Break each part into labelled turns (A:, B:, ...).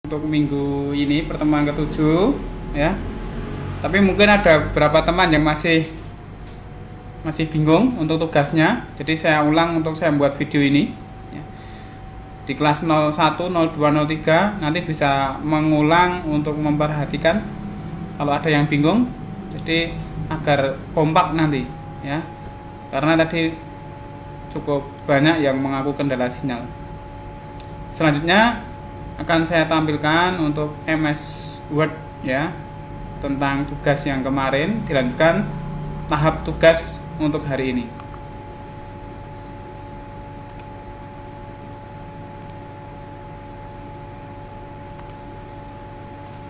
A: untuk minggu ini pertemuan ke-7 ya. Tapi mungkin ada beberapa teman yang masih bingung untuk tugasnya. Jadi saya ulang untuk saya membuat video ini ya. Di kelas 01, 02, 03 nanti bisa mengulang untuk memperhatikan kalau ada yang bingung. Jadi agar kompak nanti ya. Karena tadi cukup banyak yang mengaku kendala sinyal. Selanjutnya akan saya tampilkan untuk MS Word ya, tentang tugas yang kemarin, dilanjutkan tahap tugas untuk hari ini.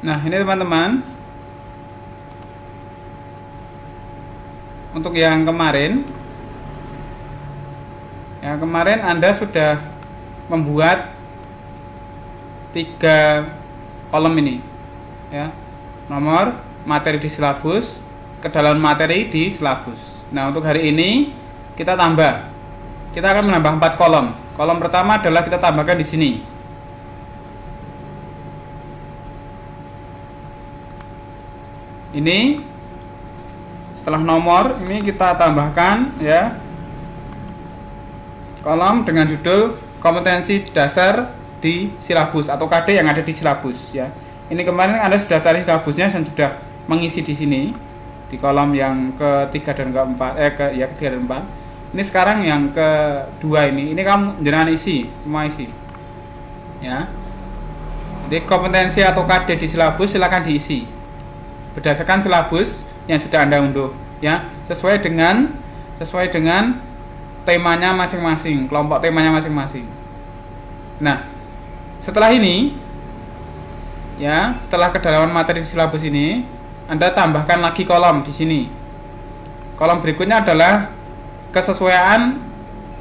A: Nah, ini teman-teman, untuk yang kemarin Anda sudah membuat 3 kolom ini ya, nomor, materi di silabus, kedalaman materi di silabus. Nah, untuk hari ini kita akan menambah 4 kolom. Kolom pertama adalah kita tambahkan di sini. Ini setelah nomor ini kita tambahkan ya, kolom dengan judul kompetensi dasar di silabus atau KD yang ada di silabus ya. Ini kemarin Anda sudah cari silabusnya dan sudah mengisi di sini di kolom yang ketiga dan keempat, ketiga dan keempat. Ini sekarang yang kedua ini kamu jangan isi, semua isi ya. Jadi kompetensi atau KD di silabus silakan diisi berdasarkan silabus yang sudah Anda unduh ya, sesuai dengan temanya masing-masing, kelompok temanya masing-masing. Nah, setelah ini ya, setelah kedalaman materi di silabus ini, Anda tambahkan lagi kolom di sini. Kolom berikutnya adalah kesesuaian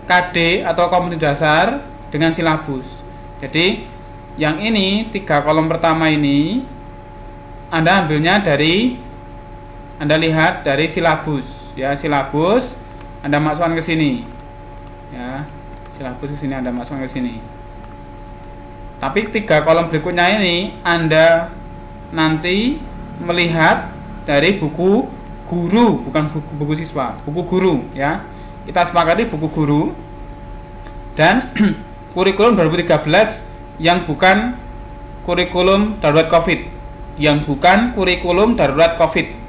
A: KD atau kompetensi dasar dengan silabus. Jadi, yang ini 3 kolom pertama ini Anda ambilnya Anda lihat dari silabus ya, silabus Anda masukkan ke sini. Ya, silabus ke sini Anda masukkan ke sini. Tapi 3 kolom berikutnya ini Anda nanti melihat dari buku guru, bukan buku siswa, buku guru ya. Kita sepakati buku guru dan kurikulum 2013 yang bukan kurikulum darurat COVID,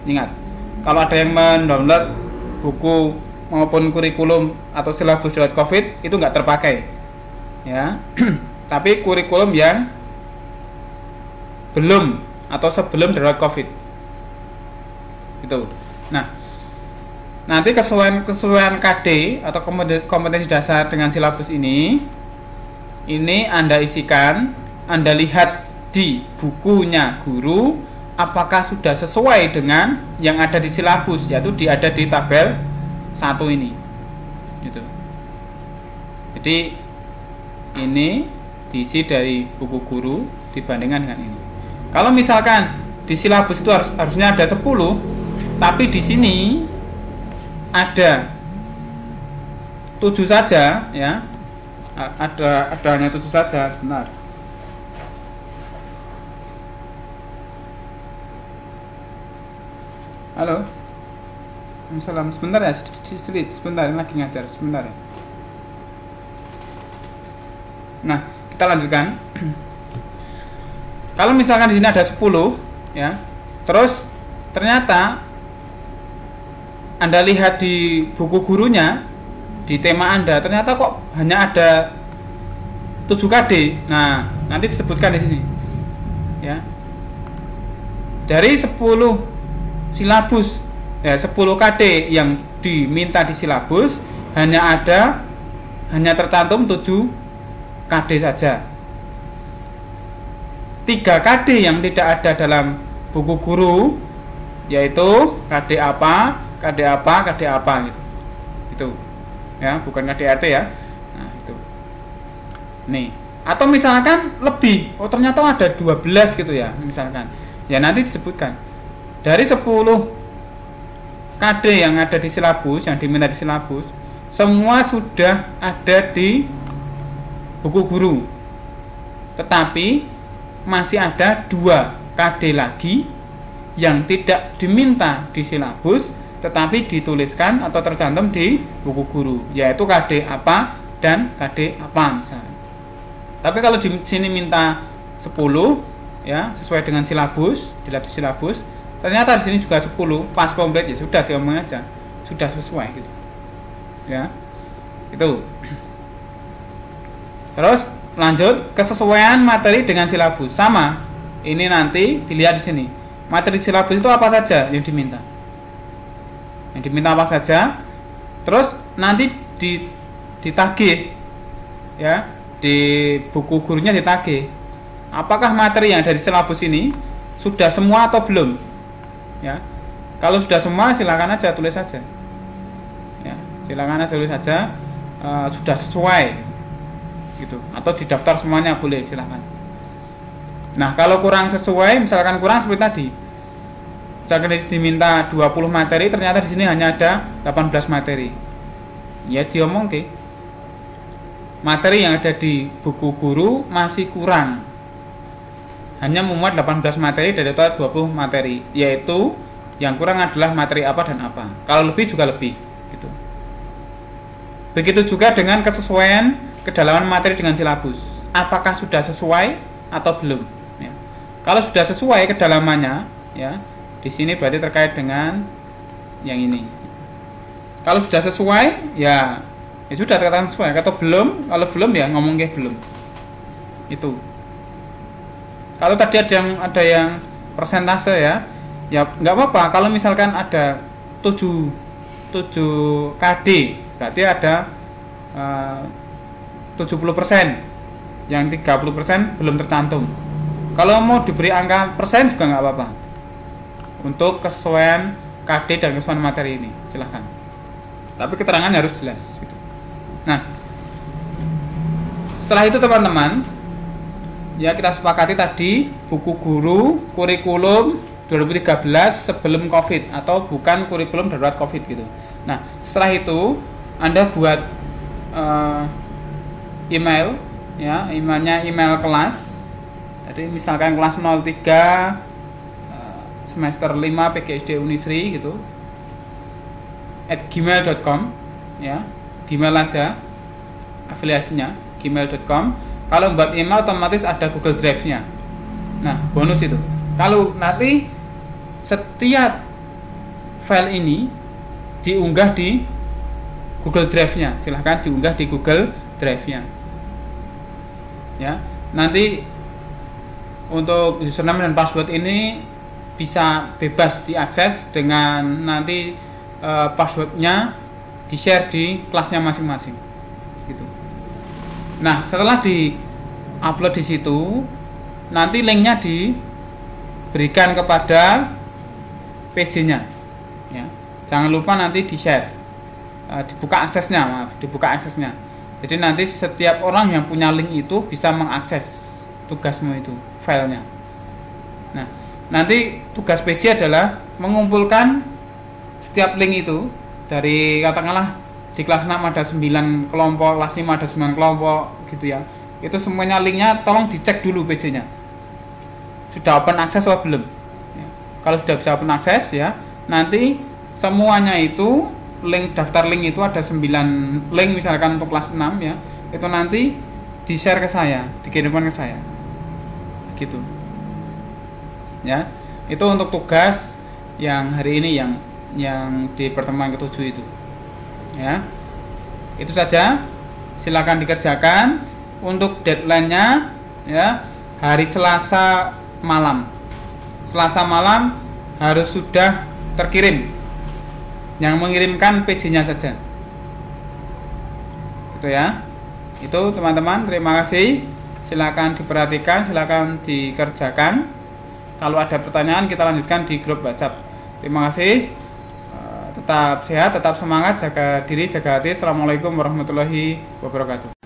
A: Ingat, kalau ada yang mendownload buku maupun kurikulum atau silabus darurat COVID itu nggak terpakai ya. Tapi kurikulum yang belum atau sebelum darurat COVID itu. Nah, nanti kesesuaian KD atau kompetensi dasar dengan silabus ini Anda isikan, Anda lihat di bukunya guru apakah sudah sesuai dengan yang ada di silabus, yaitu ada di tabel 1 ini gitu. Jadi ini diisi dari buku guru dibandingkan dengan ini. Kalau misalkan di silabus itu harusnya ada 10, tapi di sini ada 7 saja ya. Ada hanya 7 saja, sebentar. Halo. Salam, sebentar ya, sebentar, ini lagi ngajar, sebentar ya. Nah, kita lanjutkan. Kalau misalkan di sini ada 10 ya, terus ternyata Anda lihat di buku gurunya, di tema Anda, ternyata kok hanya ada 7 KD. Nah, nanti disebutkan di sini ya. Dari 10 silabus ya, 10 KD yang diminta di silabus hanya tercantum 7 KD saja. 3 KD yang tidak ada dalam buku guru, yaitu KD apa gitu. Itu ya, bukan KDRT ya. Nah, itu. Nih, atau misalkan lebih, ternyata ada 12 gitu ya, misalkan. Ya nanti disebutkan. Dari 10 KD yang ada di silabus, yang diminta di silabus, semua sudah ada di buku guru. Tetapi masih ada 2 KD lagi yang tidak diminta di silabus tetapi dituliskan atau tercantum di buku guru, yaitu KD apa dan KD apa misalnya. Tapi kalau di sini minta 10 ya, sesuai dengan silabus, dilihat di silabus, ternyata di sini juga 10 pas komplit, ya sudah diomong aja, sudah sesuai gitu. Ya. Itu. Terus lanjut, kesesuaian materi dengan silabus. Sama. Ini nanti dilihat di sini. Materi silabus itu apa saja yang diminta? Yang diminta apa saja? Terus nanti ditagih ya, di buku gurunya ditagih. Apakah materi yang dari silabus ini sudah semua atau belum? Ya. Kalau sudah semua silakan aja tulis saja. Ya, silakan aja tulis saja sudah sesuai gitu, atau didaftar semuanya boleh, silakan. Nah, kalau kurang sesuai, misalkan kurang seperti tadi, misalkan diminta 20 materi, ternyata di sini hanya ada 18 materi, ya diomong ke materi yang ada di buku guru masih kurang, hanya memuat 18 materi dari total 20 materi, yaitu yang kurang adalah materi apa dan apa. Kalau lebih juga lebih gitu. Begitu juga dengan kesesuaian kedalaman materi dengan silabus, apakah sudah sesuai atau belum ya. Kalau sudah sesuai kedalamannya ya, di sini berarti terkait dengan yang ini. Kalau sudah sesuai ya sudah terkatakan sesuai. Atau belum, kalau belum ya ngomong ke belum. Itu. Kalau tadi ada yang persentase ya nggak apa-apa. Kalau misalkan ada 7 KD, berarti ada 70%, yang 30% belum tercantum. Kalau mau diberi angka persen juga nggak apa-apa untuk kesesuaian KD dan kesesuaian materi ini, silahkan. Tapi keterangan harus jelas gitu. Nah, setelah itu teman-teman ya, kita sepakati tadi buku guru kurikulum 2013 sebelum COVID atau bukan kurikulum darurat COVID gitu. Nah, setelah itu Anda buat email ya, email kelas. Jadi misalkan kelas 03 semester 5 PGSD Unisri gitu @gmail.com ya, Gmail aja afiliasinya gmail.com. Kalau buat email otomatis ada Google Drive-nya. Nah, bonus itu kalau nanti setiap file ini diunggah di Google Drive-nya, silahkan diunggah di Google Drive-nya ya. Nanti untuk username dan password ini bisa bebas diakses dengan nanti passwordnya di-share di kelasnya masing-masing gitu. Nah, setelah di-upload di situ, nanti linknya diberikan kepada PJ-nya ya. Jangan lupa nanti di-share, dibuka aksesnya. Jadi nanti setiap orang yang punya link itu bisa mengakses tugasmu itu, filenya. Nah, nanti tugas PJ adalah mengumpulkan setiap link itu dari, katakanlah di kelas 6 ada 9 kelompok, kelas 5 ada 9 kelompok gitu ya. Itu semuanya linknya tolong dicek dulu PJ-nya. Sudah open access atau belum? Ya. Kalau sudah bisa open access ya, nanti semuanya itu daftar link itu ada 9 link misalkan untuk kelas 6 ya. Itu nanti di-share ke saya, dikirimkan ke saya. Gitu. Ya. Itu untuk tugas yang hari ini yang di pertemuan ke-7 itu. Ya. Itu saja. Silakan dikerjakan. Untuk deadline-nya ya, hari Selasa malam. Selasa malam harus sudah terkirim. Yang mengirimkan PJ-nya saja. Gitu ya. Itu teman-teman, terima kasih. Silakan diperhatikan, silakan dikerjakan. Kalau ada pertanyaan kita lanjutkan di grup WhatsApp. Terima kasih. Tetap sehat, tetap semangat, jaga diri, jaga hati. Assalamualaikum warahmatullahi wabarakatuh.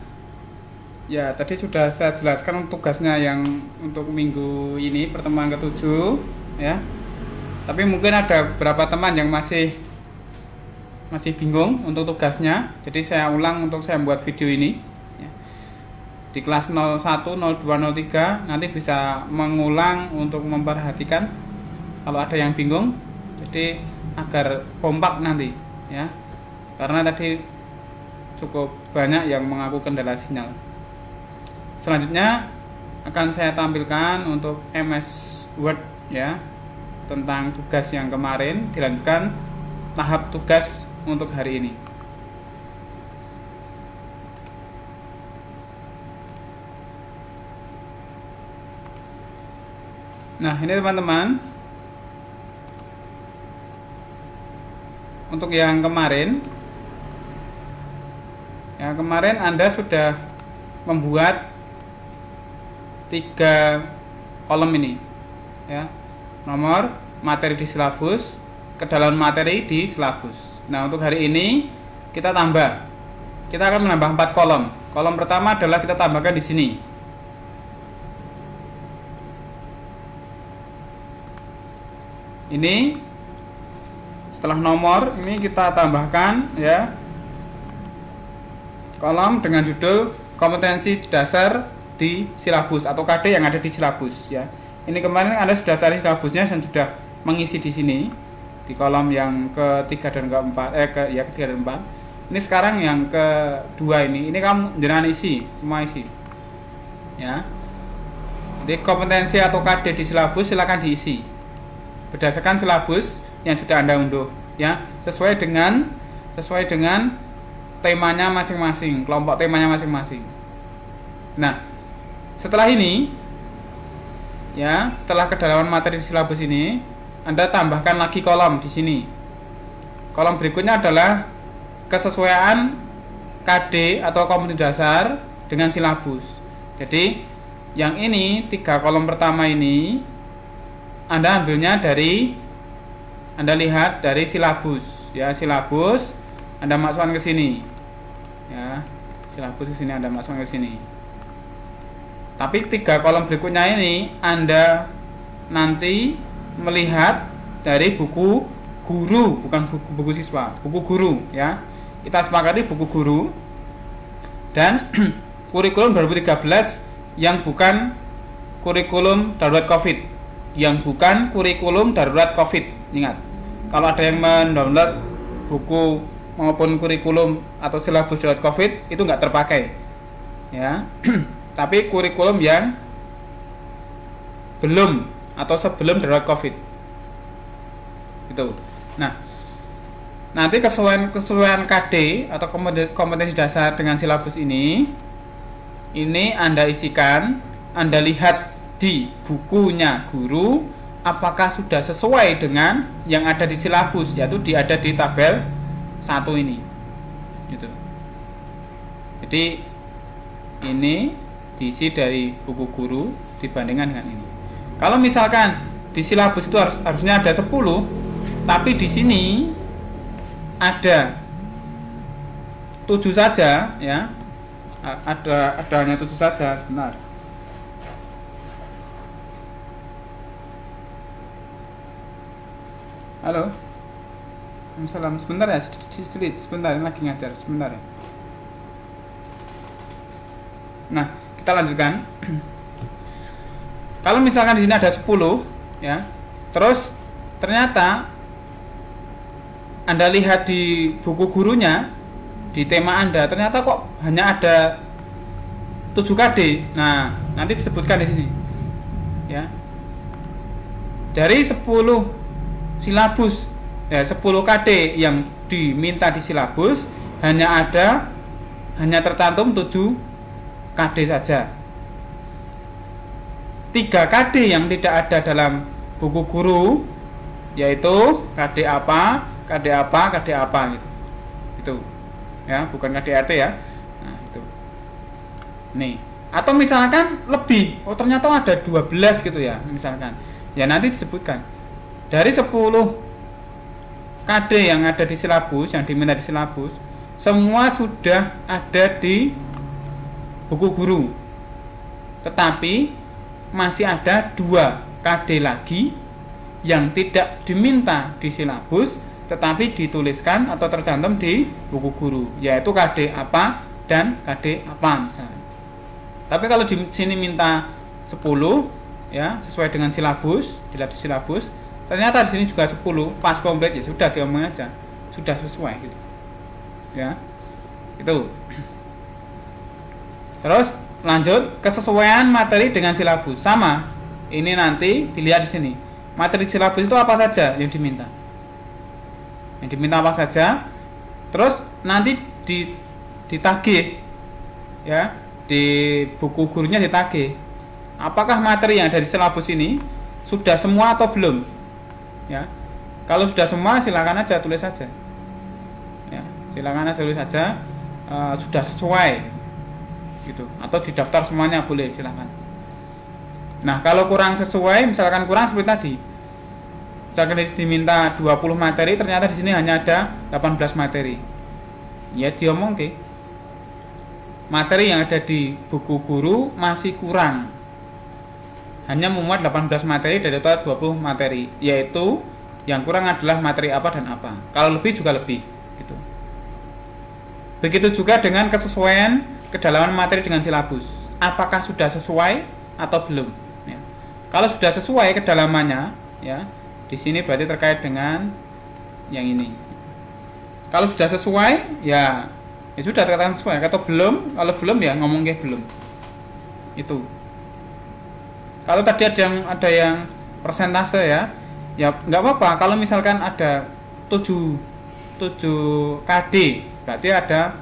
A: Ya, tadi sudah saya jelaskan untuk tugasnya yang untuk minggu ini, pertemuan ke-7 ya. Tapi mungkin ada beberapa teman yang masih bingung untuk tugasnya. Jadi saya ulang untuk saya membuat video ini ya. di kelas 01, 02, 03 nanti bisa mengulang untuk memperhatikan kalau ada yang bingung, jadi agar kompak nanti ya, karena tadi cukup banyak yang mengaku kendala sinyal. Selanjutnya akan saya tampilkan untuk MS Word ya, tentang tugas yang kemarin, dilanjutkan tahap tugas untuk hari ini. Nah, ini teman-teman, untuk yang kemarin Anda sudah membuat 3 kolom ini ya, nomor, materi di silabus, kedalaman materi di silabus. Nah, untuk hari ini kita akan menambah 4 kolom. Kolom pertama adalah kita tambahkan di sini. Ini setelah nomor ini kita tambahkan ya, kolom dengan judul kompetensi dasar di silabus atau KD yang ada di silabus ya. Ini kemarin Anda sudah cari silabusnya dan sudah mengisi di sini di kolom yang ketiga dan keempat, ketiga dan keempat. Ini sekarang yang kedua ini kamu jangan isi, semua isi ya. Jadi kompetensi atau KD di silabus silakan diisi berdasarkan silabus yang sudah Anda unduh ya, sesuai dengan temanya masing-masing, kelompok temanya masing-masing. Nah, setelah ini ya, setelah kedalaman materi di silabus ini, Anda tambahkan lagi kolom di sini. Kolom berikutnya adalah kesesuaian KD atau kompetensi dasar dengan silabus. Jadi, yang ini 3 kolom pertama ini Anda ambilnya Anda lihat dari silabus ya, silabus Anda masukkan ke sini ya, silabus ke sini Anda masukkan ke sini. Tapi 3 kolom berikutnya ini Anda nanti melihat dari buku guru, bukan buku siswa, buku guru ya. Kita sepakati buku guru dan kurikulum 2013 yang bukan kurikulum darurat COVID. Yang bukan kurikulum darurat COVID. Ingat, kalau ada yang mendownload buku maupun kurikulum atau silabus darurat COVID itu nggak terpakai ya. Tapi kurikulum yang belum atau sebelum darurat COVID itu. Nah, nanti kesesuaian KD atau kompetensi dasar dengan silabus ini Anda isikan, Anda lihat di bukunya guru apakah sudah sesuai dengan yang ada di silabus, yaitu ada di tabel 1 ini gitu. Jadi ini diisi dari buku guru dibandingkan dengan ini. Kalau misalkan di silabus itu harusnya ada 10, tapi di sini ada 7 saja ya. Ada hanya 7 saja, sebentar. Halo. Salam, sebentar ya, sebentar, ini lagi ngajar, sebentar ya. Nah, kita lanjutkan. Kalau misalkan di sini ada 10 ya, terus ternyata Anda lihat di buku gurunya, di tema Anda, ternyata kok hanya ada 7 KD. Nah, nanti disebutkan di sini ya. Dari 10 silabus ya, 10 KD yang diminta di silabus hanya tercantum 7 KD saja. 3 KD yang tidak ada dalam buku guru yaitu KD apa gitu. Itu ya, bukan KDRT ya. Nah, itu. Nih, atau misalkan lebih, ternyata ada 12 gitu ya, misalkan. Ya nanti disebutkan. Dari 10 KD yang ada di silabus, yang diminta di silabus, semua sudah ada di buku guru. Tetapi masih ada 2 KD lagi yang tidak diminta di silabus tetapi dituliskan atau tercantum di buku guru, yaitu KD apa dan KD apa misalnya. Tapi kalau di sini minta 10 ya, sesuai dengan silabus, dilihat di silabus, ternyata di sini juga 10, pas komplit, ya sudah diomong aja, sudah sesuai gitu. Ya. Itu. Terus lanjut, kesesuaian materi dengan silabus. Sama. Ini nanti dilihat di sini. Materi silabus itu apa saja yang diminta. Yang diminta apa saja. Terus nanti ditagih ya, di buku gurunya ditagih apakah materi yang ada di silabus ini sudah semua atau belum ya. Kalau sudah semua silakan aja tulis saja ya, silakan aja tulis saja sudah sesuai gitu, atau didaftar semuanya boleh, silakan. Nah, kalau kurang sesuai, misalkan kurang seperti tadi, misalkan diminta 20 materi, ternyata di sini hanya ada 18 materi, ya diomong ke materi yang ada di buku guru masih kurang, hanya memuat 18 materi dari total 20 materi, yaitu yang kurang adalah materi apa dan apa. Kalau lebih juga lebih gitu. Begitu juga dengan kesesuaian kedalaman materi dengan silabus, apakah sudah sesuai atau belum ya. Kalau sudah sesuai kedalamannya ya, di sini berarti terkait dengan yang ini. Kalau sudah sesuai ya sudah terkatakan sesuai. Atau belum, kalau belum ya ngomong ke belum. Itu. Kalau tadi ada yang persentase ya nggak apa-apa. Kalau misalkan ada 7 KD, berarti ada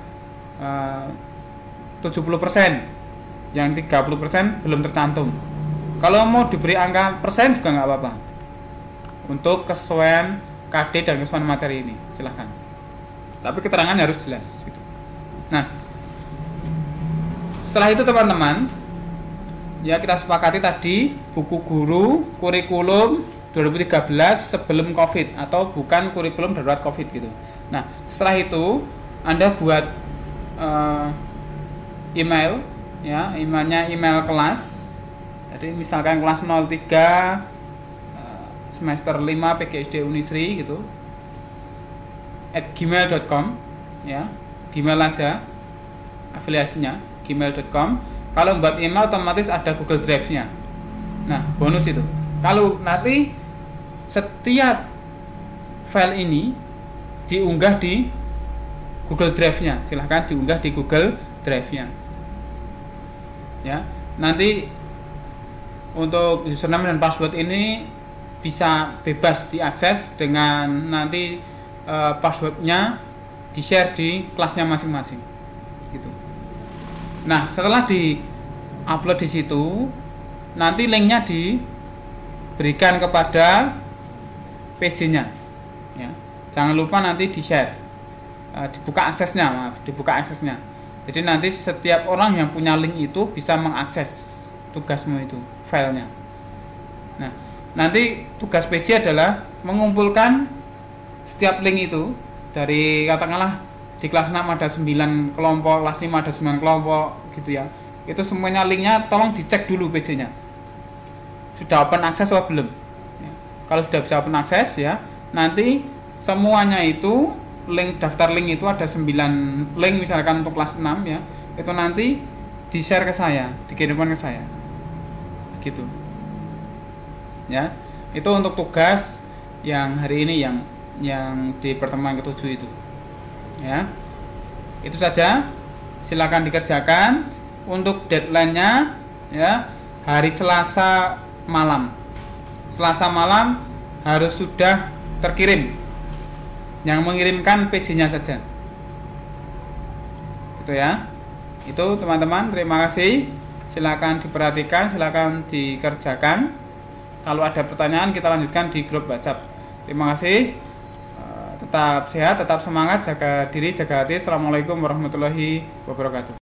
A: 70%, yang 30% belum tercantum. Kalau mau diberi angka persen juga nggak apa-apa untuk kesesuaian KD dan kesesuaian materi ini, silahkan. Tapi keterangan harus jelas gitu. Nah, setelah itu teman-teman ya, kita sepakati tadi buku guru kurikulum 2013 sebelum COVID atau bukan kurikulum darurat COVID gitu. Nah, setelah itu Anda buat email ya, emailnya email kelas. Jadi misalkan kelas 03 semester 5 PGSD Unisri gitu @gmail.com ya, Gmail aja afiliasinya gmail.com. Kalau membuat email otomatis ada Google Drive-nya. Nah, bonus itu kalau nanti setiap file ini diunggah di Google Drive-nya, silahkan diunggah di Google Drive-nya ya. Nanti untuk username dan password ini bisa bebas diakses dengan nanti passwordnya di-share di kelasnya masing-masing gitu. Nah, setelah di-upload di situ, nanti linknya diberikan kepada PJ-nya ya. Jangan lupa nanti di-share, dibuka aksesnya. Jadi nanti setiap orang yang punya link itu bisa mengakses tugasmu itu, filenya. Nah, nanti tugas PJ adalah mengumpulkan setiap link itu dari, katakanlah di kelas 6 ada 9 kelompok, kelas 5 ada 9 kelompok gitu ya. Itu semuanya linknya tolong dicek dulu PJ-nya. Sudah open access atau belum? Ya. Kalau sudah bisa open access ya, nanti semuanya itu link, daftar link itu ada 9 link misalkan untuk kelas 6 ya. Itu nanti di-share ke saya, dikirimkan ke saya. Gitu. Ya. Itu untuk tugas yang hari ini yang di pertemuan ke-7 itu ya. Itu saja, silakan dikerjakan. Untuk deadline-nya ya, hari Selasa malam harus sudah terkirim. Yang mengirimkan PJ-nya saja gitu ya. Itu teman-teman, terima kasih, silakan diperhatikan, silakan dikerjakan. Kalau ada pertanyaan kita lanjutkan di grup WhatsApp. Terima kasih. Tetap sehat, tetap semangat, jaga diri, jaga hati. Assalamualaikum warahmatullahi wabarakatuh.